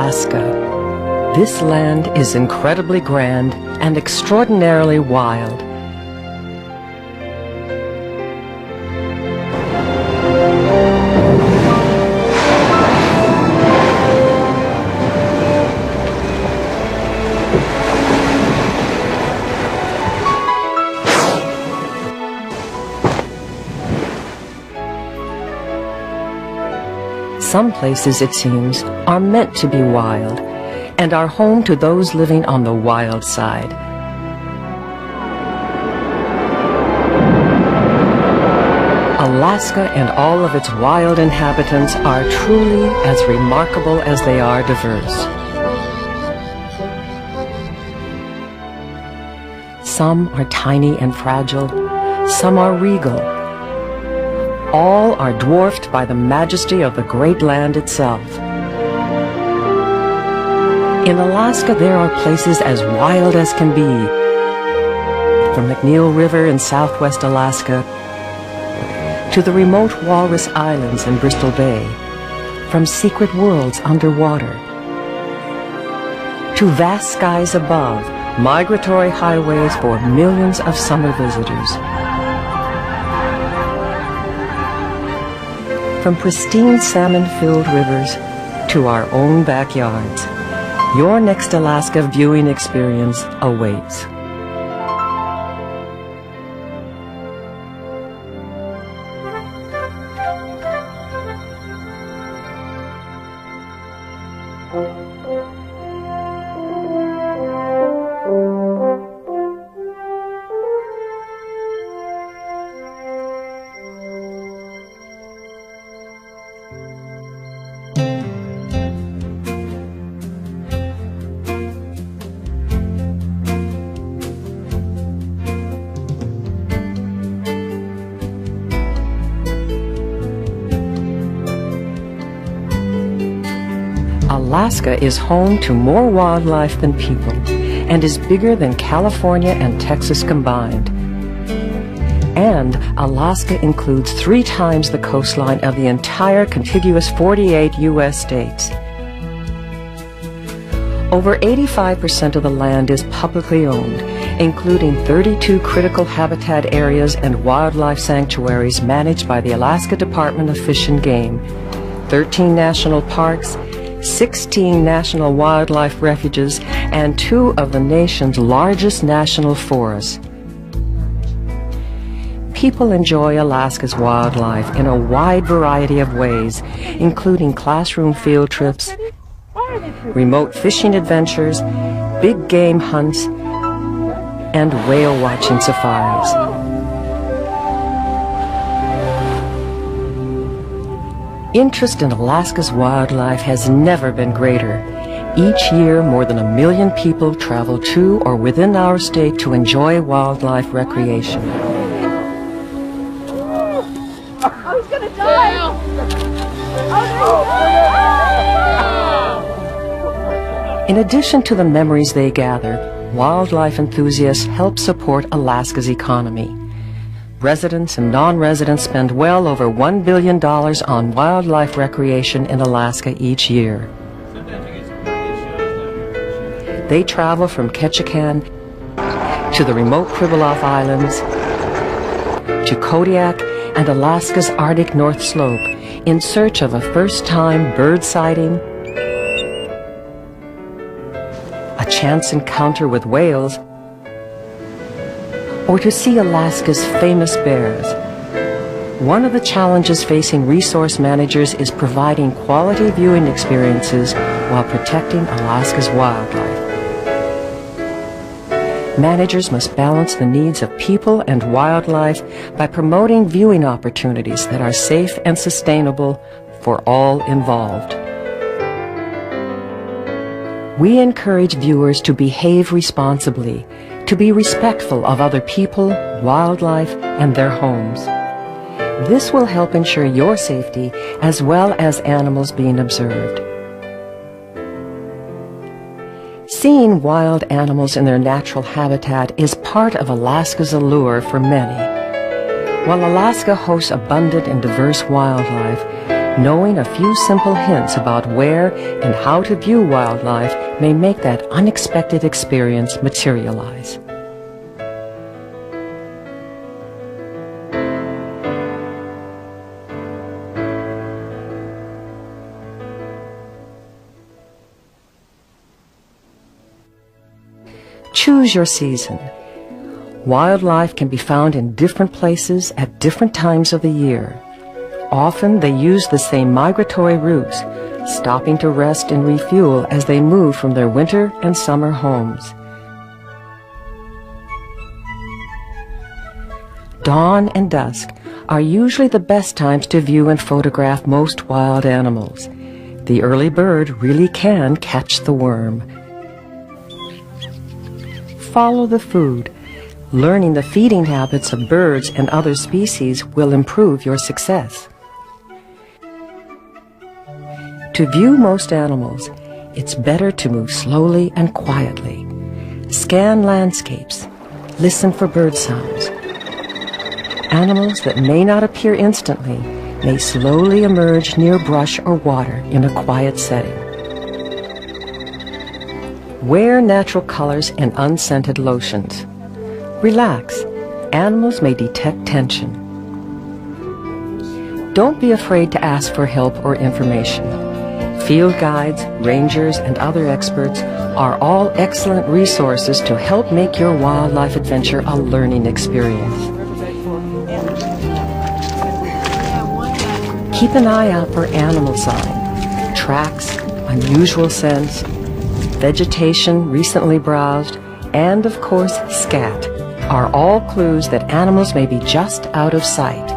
Alaska. This land is incredibly grand and extraordinarily wild. Some places, it seems, are meant to be wild and are home to those living on the wild side. Alaska and all of its wild inhabitants are truly as remarkable as they are diverse. Some are tiny and fragile, some are regal. All are dwarfed by the majesty of the great land itself. In Alaska, there are places as wild as can be. From McNeil River in southwest Alaska to the remote Walrus Islands in Bristol Bay, from secret worlds underwater to vast skies above, migratory highways for millions of summer visitors. From pristine salmon-filled rivers to our own backyards, your next Alaska viewing experience awaits. Alaska is home to more wildlife than people and is bigger than California and Texas combined. And Alaska includes 3 times the coastline of the entire contiguous 48 U.S. states. Over 85% of the land is publicly owned, including 32 critical habitat areas and wildlife sanctuaries managed by the Alaska Department of Fish and Game, 13 national parks, 16 national wildlife refuges, and 2 of the nation's largest national forests. People enjoy Alaska's wildlife in a wide variety of ways, including classroom field trips, remote fishing adventures, big game hunts, and whale watching safaris. Interest in Alaska's wildlife has never been greater. Each year, more than 1 million people travel to or within our state to enjoy wildlife recreation. Oh, he's gonna die! In addition to the memories they gather, wildlife enthusiasts help support Alaska's economy. Residents and non-residents spend well over $1 billion on wildlife recreation in Alaska each year. They travel from Ketchikan to the remote Pribilof Islands to Kodiak and Alaska's Arctic North Slope in search of a first-time bird sighting, a chance encounter with whales, or to see Alaska's famous bears. One of the challenges facing resource managers is providing quality viewing experiences while protecting Alaska's wildlife. Managers must balance the needs of people and wildlife by promoting viewing opportunities that are safe and sustainable for all involved. We encourage viewers to behave responsibly, to be respectful of other people, wildlife, and their homes. This will help ensure your safety as well as animals being observed. Seeing wild animals in their natural habitat is part of Alaska's allure for many. While Alaska hosts abundant and diverse wildlife, Knowing a few simple hints about where and how to view wildlife may make that unexpected experience materialize. Choose your season. Wildlife can be found in different places at different times of the year. Often they use the same migratory routes, stopping to rest and refuel as they move from their winter and summer homes. Dawn and dusk are usually the best times to view and photograph most wild animals. The early bird really can catch the worm. Follow the food. Learning the feeding habits of birds and other species will improve your success. To view most animals, it's better to move slowly and quietly. Scan landscapes. Listen for bird sounds. Animals that may not appear instantly may slowly emerge near brush or water in a quiet setting. Wear natural colors and unscented lotions. Relax. Animals may detect tension. Don't be afraid to ask for help or information. Field guides, rangers, and other experts are all excellent resources to help make your wildlife adventure a learning experience. Keep an eye out for animal sign, tracks, unusual scents, vegetation recently browsed, and of course scat are all clues that animals may be just out of sight.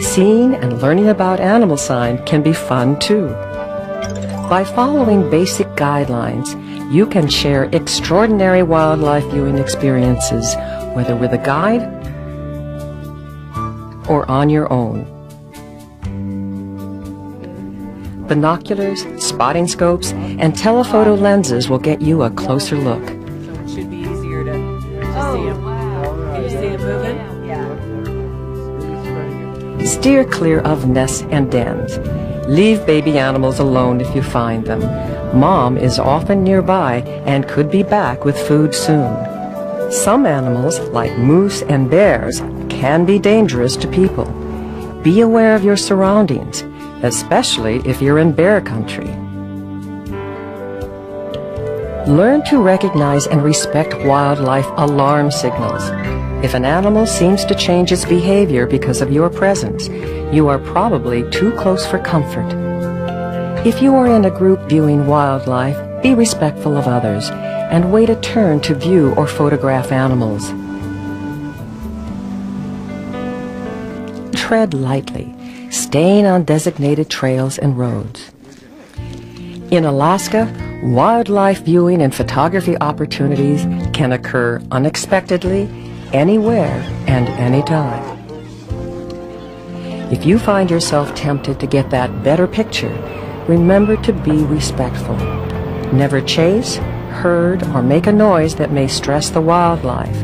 Seeing and learning about animal sign can be fun too. By following basic guidelines, you can share extraordinary wildlife viewing experiences, whether with a guide or on your own. Binoculars, spotting scopes, and telephoto lenses will get you a closer look. So it should be easier to see them. Wow. Can you see them moving? Yeah. Steer clear of nests and dens. Leave baby animals alone if you find them. Mom is often nearby and could be back with food soon. Some animals, like moose and bears, can be dangerous to people. Be aware of your surroundings, especially if you're in bear country. Learn to recognize and respect wildlife alarm signals. If an animal seems to change its behavior because of your presence, you are probably too close for comfort. If you are in a group viewing wildlife, be respectful of others and wait a turn to view or photograph animals. Tread lightly, staying on designated trails and roads. In Alaska, wildlife viewing and photography opportunities can occur unexpectedly, anywhere and anytime. If you find yourself tempted to get that better picture, remember to be respectful. Never chase, herd, or make a noise that may stress the wildlife.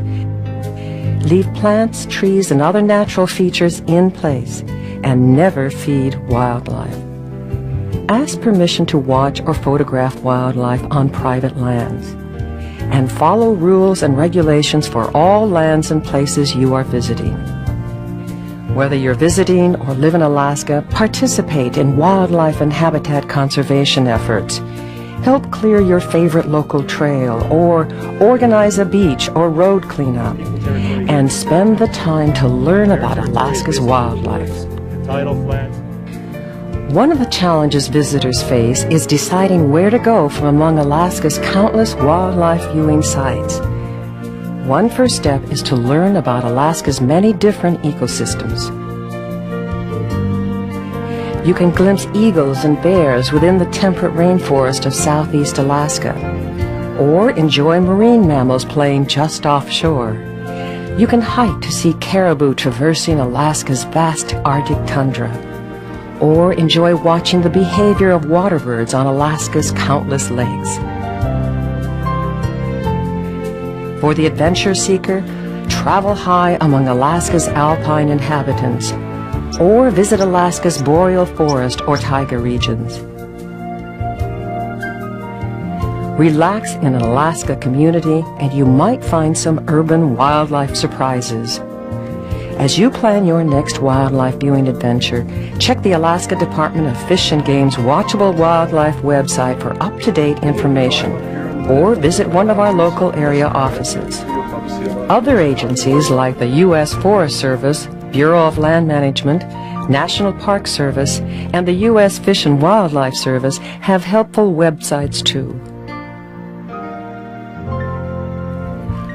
Leave plants, trees, and other natural features in place, and never feed wildlife. Ask permission to watch or photograph wildlife on private lands, and follow rules and regulations for all lands and places you are visiting. Whether you're visiting or live in Alaska, participate in wildlife and habitat conservation efforts. Help clear your favorite local trail or organize a beach or road cleanup. And spend the time to learn about Alaska's wildlife. One of the challenges visitors face is deciding where to go from among Alaska's countless wildlife viewing sites. One first step is to learn about Alaska's many different ecosystems. You can glimpse eagles and bears within the temperate rainforest of southeast Alaska, or enjoy marine mammals playing just offshore. You can hike to see caribou traversing Alaska's vast Arctic tundra, or enjoy watching the behavior of waterbirds on Alaska's countless lakes. For the adventure seeker, travel high among Alaska's alpine inhabitants, or visit Alaska's boreal forest or taiga regions. Relax in an Alaska community and you might find some urban wildlife surprises. As you plan your next wildlife viewing adventure, check the Alaska Department of Fish and Game's Watchable Wildlife website for up-to-date information, or visit one of our local area offices. Other agencies like the U.S. Forest Service, Bureau of Land Management, National Park Service, and the U.S. Fish and Wildlife Service have helpful websites too.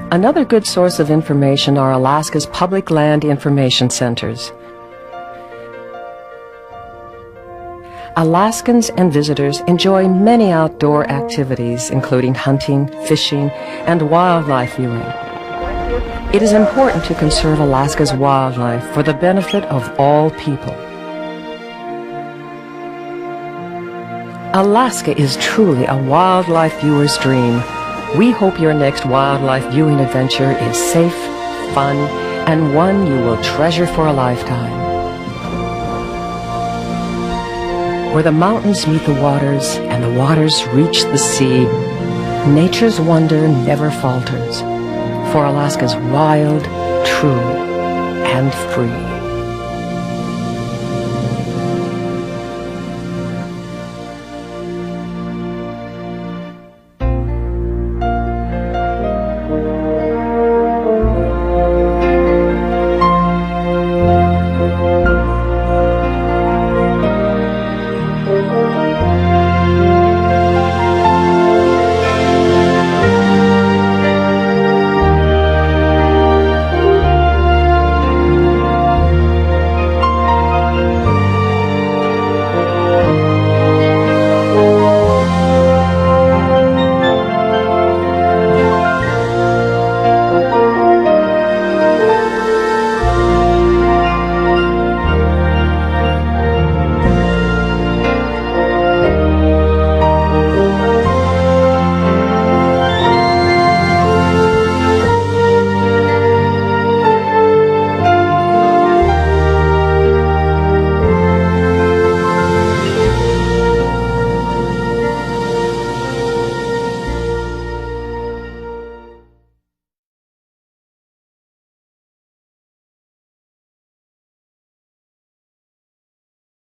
Another good source of information are Alaska's public land information centers. Alaskans and visitors enjoy many outdoor activities, including hunting, fishing, and wildlife viewing. It is important to conserve Alaska's wildlife for the benefit of all people. Alaska is truly a wildlife viewer's dream. We hope your next wildlife viewing adventure is safe, fun, and one you will treasure for a lifetime. Where the mountains meet the waters and the waters reach the sea, nature's wonder never falters, for Alaska's wild, true, and free.